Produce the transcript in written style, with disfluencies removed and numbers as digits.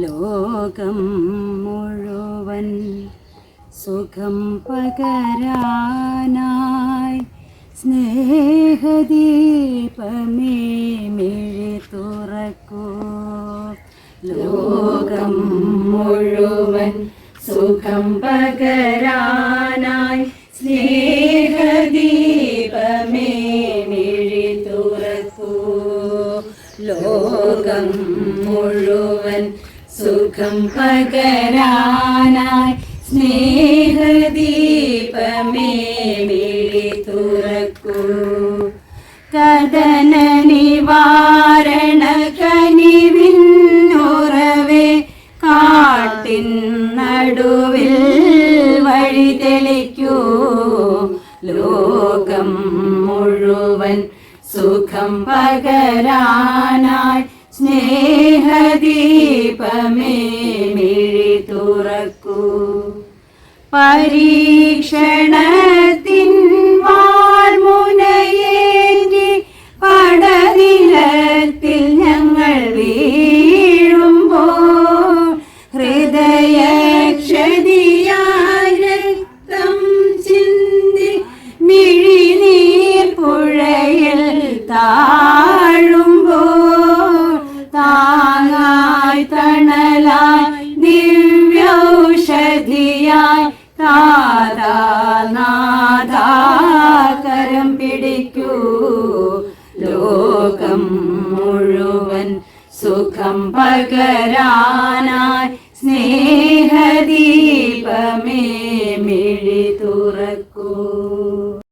ലോകം മുഴുവൻ സുഖം പകരാനായി സ്നേഹദീപമേ മിഴി തുറക്കൂ. ലോകം മുഴുവൻ സുഖം പകരാനായി സ്നേഹദീപമേ മിഴി തുറക്കൂ. ലോകം മുഴുവൻ സുഖം പകരാനായി സ്നേഹദീപമേ മിഴി തുറക്കൂ. കദന നിവാരണ കനിവിന്നുറവേ കാട്ടിൻ നടുവിൽ വഴി തെളിക്കൂ. ലോകം മുഴുവൻ സുഖം പകരാനായി സ്നേഹദീപമേ മിഴി തുറക്കൂ. പരീക്ഷണത്തിൻ വാർമുനയേന്തി പടനിലത്തിൽ ഞങ്ങൾ വീഴുമ്പോൾ ഹൃദയക്ഷതിയായി രക്തം ചിന്തി മിഴിനീർ പുഴയിൽ താഴുമ്പോൾ താങ്ങായി തണലായി ദിവ്യൗഷധിയായി നാദാകരം പിടിക്കൂ. ലോകം മുഴുവൻ സുഖം പകരാനായി സ്നേഹദീപമേ മിഴി തുറക്കൂ.